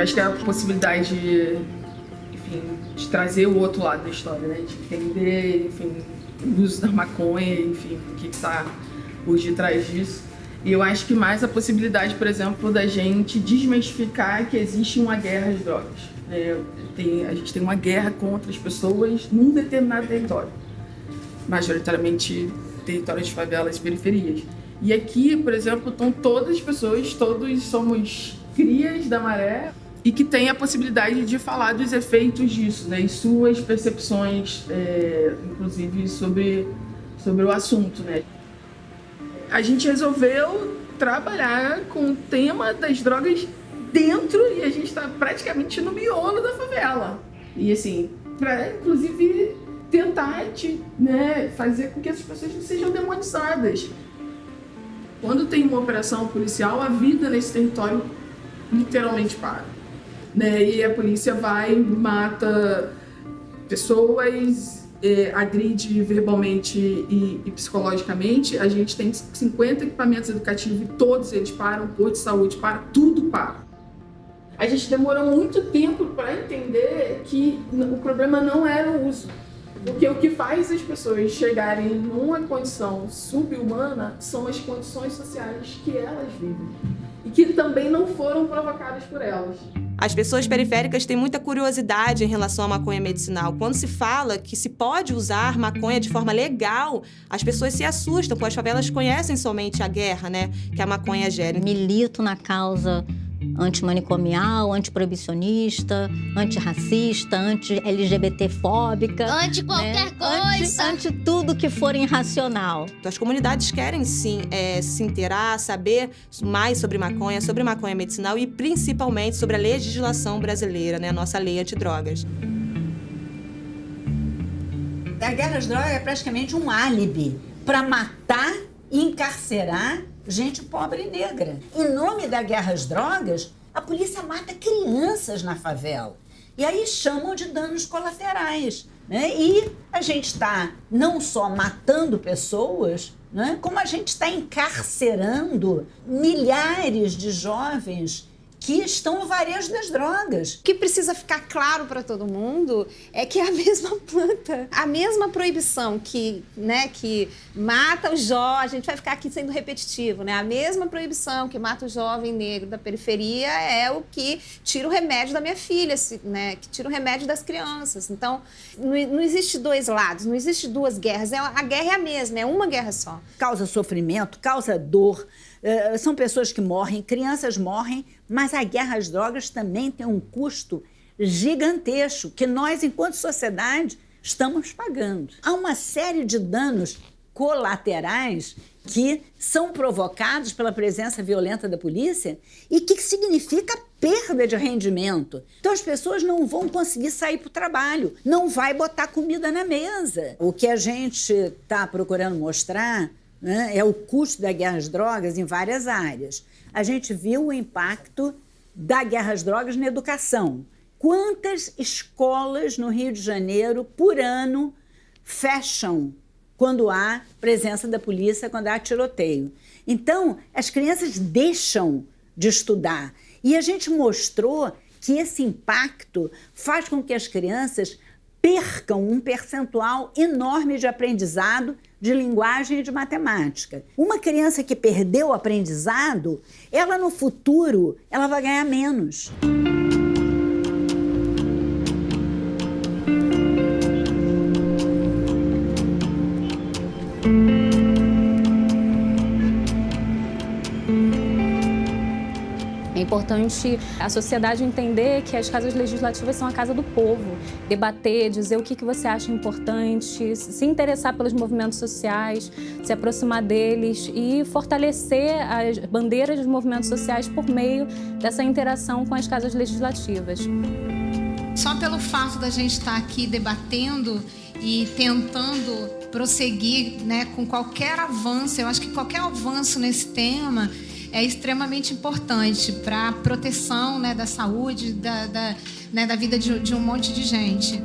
acho que é a possibilidade de trazer o outro lado da história, né? De entender, enfim, o uso da maconha, enfim, o que está por detrás disso. E eu acho que mais a possibilidade, por exemplo, da gente desmistificar que existe uma guerra às drogas. A gente tem uma guerra contra as pessoas num determinado território, majoritariamente territórios de favelas e periferias. E aqui, por exemplo, estão todas as pessoas, todos somos crias da Maré, e que tem a possibilidade de falar dos efeitos disso, né, e suas percepções, inclusive sobre o assunto, né. A gente resolveu trabalhar com o tema das drogas dentro, e a gente está praticamente no miolo da favela. E assim, para inclusive tentar fazer com que essas pessoas não sejam demonizadas. Quando tem uma operação policial, a vida nesse território literalmente para. E a polícia vai, mata pessoas, agride verbalmente e psicologicamente. A gente tem 50 equipamentos educativos e todos eles param, posto de saúde para, tudo para. A gente demorou muito tempo para entender que o problema não era o uso. Porque o que faz as pessoas chegarem numa condição subhumana são as condições sociais que elas vivem e que também não foram provocadas por elas. As pessoas periféricas têm muita curiosidade em relação à maconha medicinal. Quando se fala que se pode usar maconha de forma legal, as pessoas se assustam, porque as favelas conhecem somente a guerra, né, que a maconha gera. Milito na causa antimanicomial, antiproibicionista, antirracista, anti-LGBT-fóbica. Anti qualquer coisa. Anti tudo que for irracional. As comunidades querem, sim, se inteirar, saber mais sobre maconha medicinal e, principalmente, sobre a legislação brasileira, né, a nossa lei antidrogas. A guerra às drogas é praticamente um álibi para matar e encarcerar gente pobre e negra. Em nome da guerra às drogas, a polícia mata crianças na favela. E aí chamam de danos colaterais, né? E a gente está não só matando pessoas, né, como a gente está encarcerando milhares de jovens que estão no varejo das drogas. O que precisa ficar claro para todo mundo é que é a mesma planta, a mesma proibição que mata o jovem, a gente vai ficar aqui sendo repetitivo, né? A mesma proibição que mata o jovem negro da periferia é o que tira o remédio da minha filha, né? Que tira o remédio das crianças. Então, não existe dois lados, não existe duas guerras, a guerra é a mesma, é uma guerra só. Causa sofrimento, causa dor, são pessoas que morrem, crianças morrem, mas a guerra às drogas também tem um custo gigantesco que nós, enquanto sociedade, estamos pagando. Há uma série de danos colaterais que são provocados pela presença violenta da polícia e que significa perda de rendimento. Então as pessoas não vão conseguir sair para o trabalho, não vai botar comida na mesa. O que a gente está procurando mostrar, né, é o custo da guerra às drogas em várias áreas. A gente viu o impacto da guerra às drogas na educação. Quantas escolas no Rio de Janeiro, por ano, fecham quando há presença da polícia, quando há tiroteio? Então, as crianças deixam de estudar. E a gente mostrou que esse impacto faz com que as crianças percam um percentual enorme de aprendizado de linguagem e de matemática. Uma criança que perdeu o aprendizado, ela no futuro, ela vai ganhar menos. É importante a sociedade entender que as casas legislativas são a casa do povo. Debater, dizer o que você acha importante, se interessar pelos movimentos sociais, se aproximar deles e fortalecer as bandeiras dos movimentos sociais por meio dessa interação com as casas legislativas. Só pelo fato da gente estar aqui debatendo e tentando prosseguir, né, com qualquer avanço, eu acho que qualquer avanço nesse tema é extremamente importante para a proteção, né, da saúde, da vida de um monte de gente.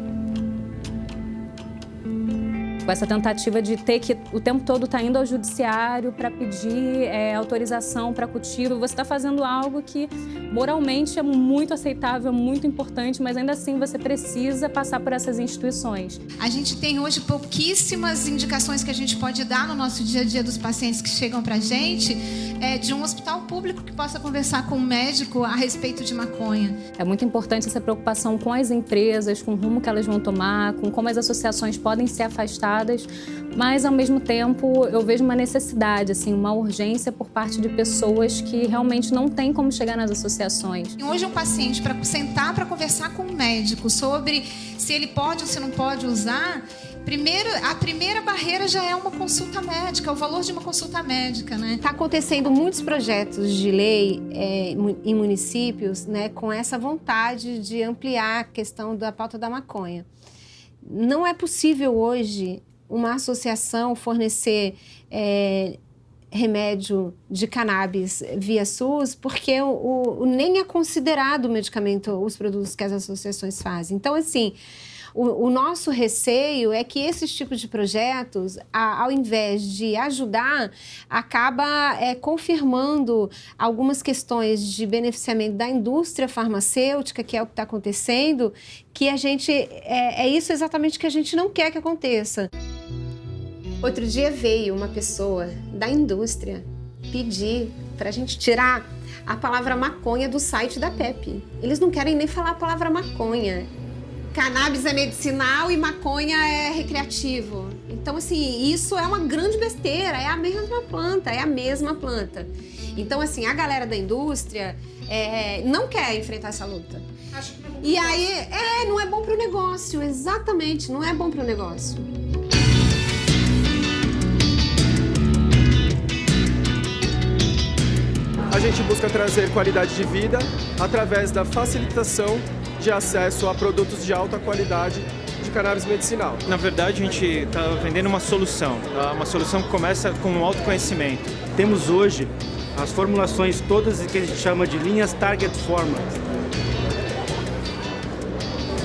com essa tentativa de ter que o tempo todo estar indo ao judiciário para pedir autorização para cultivo. Você está fazendo algo que moralmente é muito aceitável, muito importante, mas ainda assim você precisa passar por essas instituições. A gente tem hoje pouquíssimas indicações que a gente pode dar no nosso dia a dia dos pacientes que chegam para a gente de um hospital público que possa conversar com um médico a respeito de maconha. É muito importante essa preocupação com as empresas, com o rumo que elas vão tomar, com como as associações podem ser afastadas, mas, ao mesmo tempo, eu vejo uma necessidade, assim, uma urgência por parte de pessoas que realmente não têm como chegar nas associações. E hoje um paciente, para sentar para conversar com um médico sobre se ele pode ou se não pode usar, a primeira barreira já é uma consulta médica, o valor de uma consulta médica, né? Está acontecendo muitos projetos de lei em municípios, né, com essa vontade de ampliar a questão da pauta da maconha. Não é possível hoje uma associação fornecer remédio de cannabis via SUS, porque nem é considerado medicamento os produtos que as associações fazem. Então, assim, o nosso receio é que esses tipos de projetos, ao invés de ajudar, acaba confirmando algumas questões de beneficiamento da indústria farmacêutica, que é o que está acontecendo, que a gente é isso exatamente que a gente não quer que aconteça. Outro dia veio uma pessoa da indústria pedir para a gente tirar a palavra maconha do site da PEP. Eles não querem nem falar a palavra maconha. Cannabis é medicinal e maconha é recreativo. Então, assim, isso é uma grande besteira, é a mesma planta, Então, assim, a galera da indústria não quer enfrentar essa luta. E aí, não é bom pro negócio, exatamente, não é bom pro negócio. A gente busca trazer qualidade de vida através da facilitação de acesso a produtos de alta qualidade de cannabis medicinal. Na verdade, a gente está vendendo uma solução que começa com o autoconhecimento. Temos hoje as formulações todas que a gente chama de linhas Target Formulas.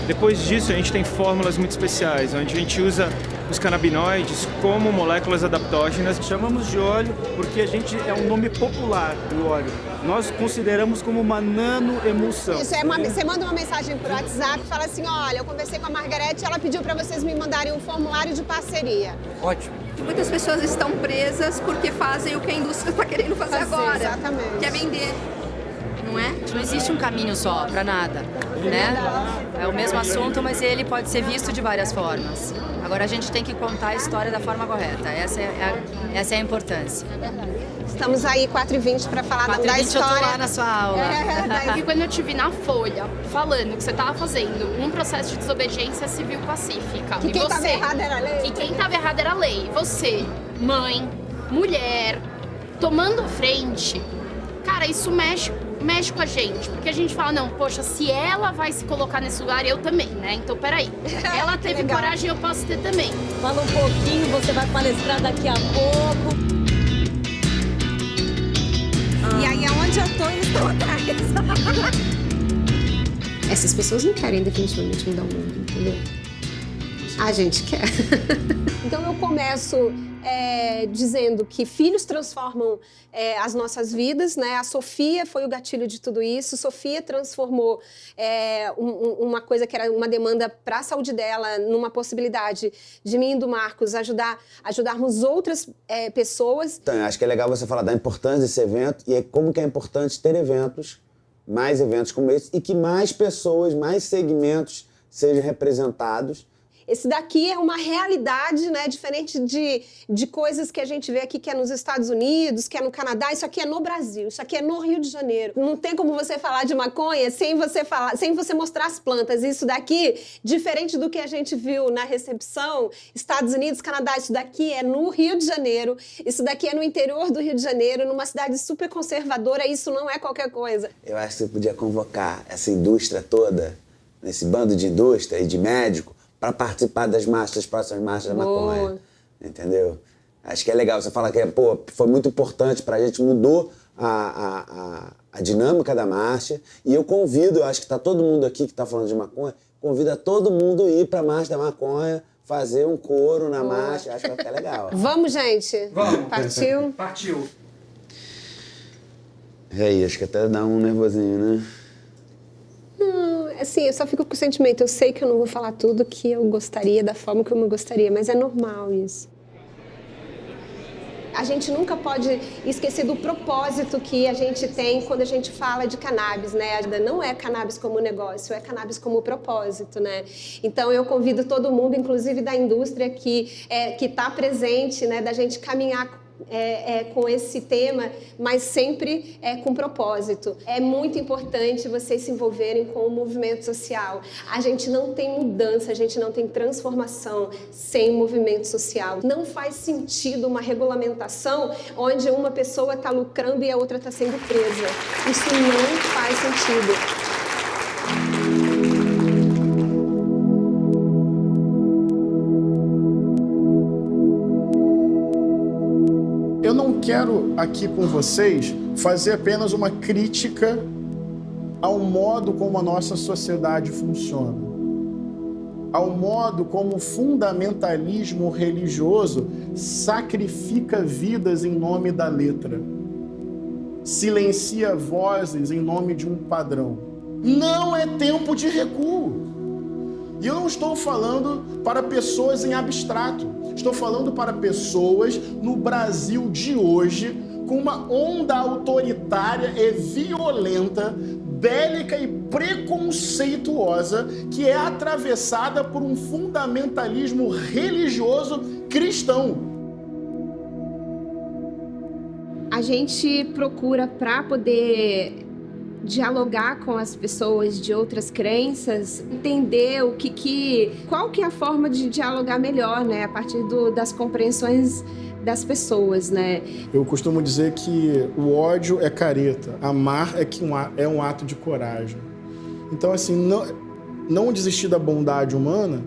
Depois disso, a gente tem fórmulas muito especiais, onde a gente usa os canabinoides como moléculas adaptógenas. Chamamos de óleo porque a gente é um nome popular do óleo. Nós consideramos como uma nanoemulsão. Isso você manda uma mensagem por WhatsApp e fala assim, olha, eu conversei com a Margarete e ela pediu para vocês me mandarem um formulário de parceria. Ótimo. Muitas pessoas estão presas porque fazem o que a indústria está querendo fazer agora. Exatamente. Que é vender. Não é? Não existe um caminho só para nada, né? É o mesmo assunto, mas ele pode ser visto de várias formas. Agora a gente tem que contar a história da forma correta. Essa é a importância. Estamos aí 4h20 para falar da história. Eu tô lá na sua aula. E quando eu te vi na Folha falando que você estava fazendo um processo de desobediência civil pacífica. Que quem estava errado era a lei. E quem estava errado era a lei. Você, mãe, mulher, tomando frente, cara, isso mexe com a gente, porque a gente fala, não, poxa, se ela vai se colocar nesse lugar, eu também, né? Então, peraí, ela teve coragem, eu posso ter também. Fala um pouquinho, você vai palestrar daqui a pouco. E aí, aonde eu tô, eles estão atrás. Essas pessoas não querem definitivamente mudar o mundo, entendeu? A gente quer. Então, eu começo dizendo que filhos transformam as nossas vidas, né? A Sofia foi o gatilho de tudo isso. Sofia transformou uma coisa que era uma demanda para a saúde dela numa possibilidade de mim e do Marcos ajudarmos outras pessoas. Então, acho que é legal você falar da importância desse evento e como que é importante ter mais eventos como esse e que mais pessoas, mais segmentos sejam representados. Esse daqui é uma realidade, né, diferente de coisas que a gente vê aqui, que é nos Estados Unidos, que é no Canadá. Isso aqui é no Brasil, isso aqui é no Rio de Janeiro. Não tem como você falar de maconha sem você mostrar as plantas. Isso daqui, diferente do que a gente viu na recepção, Estados Unidos, Canadá, isso daqui é no Rio de Janeiro, isso daqui é no interior do Rio de Janeiro, numa cidade super conservadora, isso não é qualquer coisa. Eu acho que você podia convocar essa indústria toda, esse bando de indústria e de médico, para participar das próximas marchas da maconha, entendeu? Acho que é legal você falar que foi muito importante para a gente, mudou a a dinâmica da marcha. E eu convido, eu acho que está todo mundo aqui que está falando de maconha, convido a todo mundo a ir para a Marcha da Maconha, fazer um coro na marcha, acho que vai ficar legal. Vamos, gente? Vamos. Partiu? Partiu. E aí, acho que até dá um nervosinho, né? Não, assim, eu só fico com o sentimento, eu sei que eu não vou falar tudo que eu gostaria, da forma que eu gostaria, mas é normal isso. A gente nunca pode esquecer do propósito que a gente tem quando a gente fala de cannabis, né? Não é cannabis como negócio, é cannabis como propósito, né? Então eu convido todo mundo, inclusive da indústria que está presente, né? Da gente caminhar com esse tema, mas sempre com propósito. É muito importante vocês se envolverem com o movimento social. A gente não tem mudança, a gente não tem transformação sem movimento social. Não faz sentido uma regulamentação onde uma pessoa está lucrando e a outra está sendo presa. Isso não faz sentido. Eu não quero aqui com vocês fazer apenas uma crítica ao modo como a nossa sociedade funciona, ao modo como o fundamentalismo religioso sacrifica vidas em nome da letra, silencia vozes em nome de um padrão. Não é tempo de recuo. E eu não estou falando para pessoas em abstrato. Estou falando para pessoas no Brasil de hoje com uma onda autoritária e violenta, bélica e preconceituosa que é atravessada por um fundamentalismo religioso cristão. A gente procura, para poder dialogar com as pessoas de outras crenças, entender qual que é a forma de dialogar melhor, né, a partir das compreensões das pessoas, né? Eu costumo dizer que o ódio é careta, amar é um ato de coragem. Então, assim, não desistir da bondade humana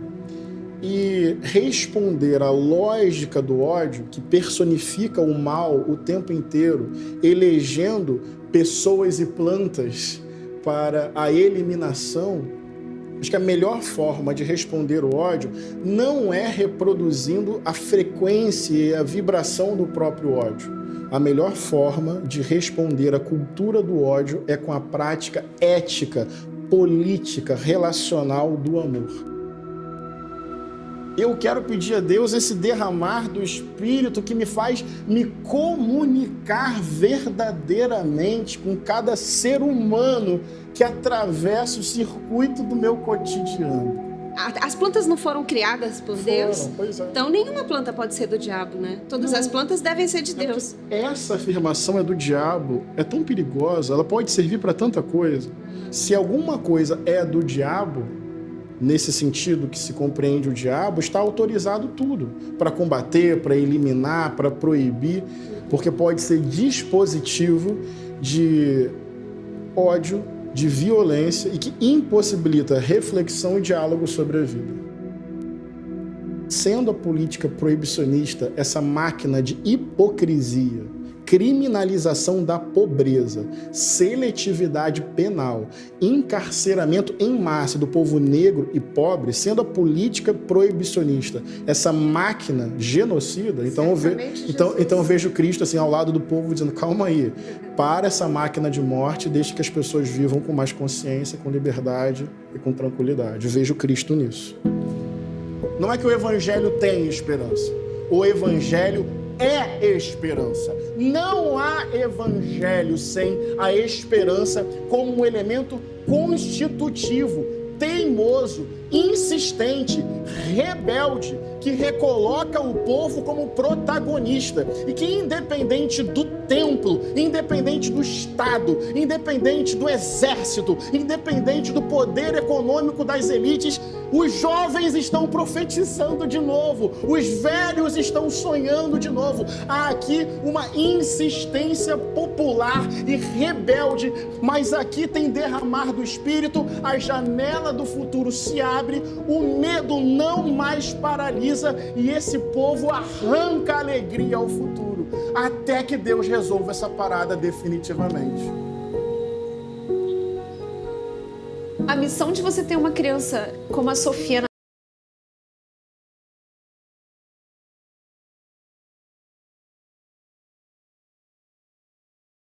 e responder à lógica do ódio, que personifica o mal o tempo inteiro, elegendo pessoas e plantas para a eliminação. Acho que a melhor forma de responder o ódio não é reproduzindo a frequência e a vibração do próprio ódio. A melhor forma de responder à cultura do ódio é com a prática ética, política, relacional do amor. Eu quero pedir a Deus esse derramar do Espírito que me faz me comunicar verdadeiramente com cada ser humano que atravessa o circuito do meu cotidiano. As plantas não foram criadas por Deus? Pois é. Então nenhuma planta pode ser do diabo, né? Todas as plantas devem ser de Deus. Essa afirmação é do diabo, é tão perigosa, ela pode servir para tanta coisa. Se alguma coisa é do diabo, nesse sentido que se compreende o diabo, está autorizado tudo para combater, para eliminar, para proibir, porque pode ser dispositivo de ódio, de violência e que impossibilita reflexão e diálogo sobre a vida. Sendo a política proibicionista essa máquina de hipocrisia, criminalização da pobreza, seletividade penal, encarceramento em massa do povo negro e pobre, sendo a política proibicionista essa máquina genocida, então eu vejo Cristo assim ao lado do povo dizendo: calma aí, para essa máquina de morte, deixe que as pessoas vivam com mais consciência, com liberdade e com tranquilidade. Vejo Cristo nisso. Não é que o Evangelho tem esperança, o Evangelho é esperança. Não há evangelho sem a esperança como um elemento constitutivo, teimoso, insistente, rebelde, que recoloca o povo como protagonista e que, independente do templo, independente do Estado, independente do exército, independente do poder econômico das elites, os jovens estão profetizando de novo, os velhos estão sonhando de novo. Há aqui uma insistência popular e rebelde, mas aqui tem derramar do Espírito, a janela do futuro se abre, o medo não mais paralisa e esse povo arranca a alegria ao futuro, até que Deus resolva essa parada definitivamente. A missão de você ter uma criança como a Sofia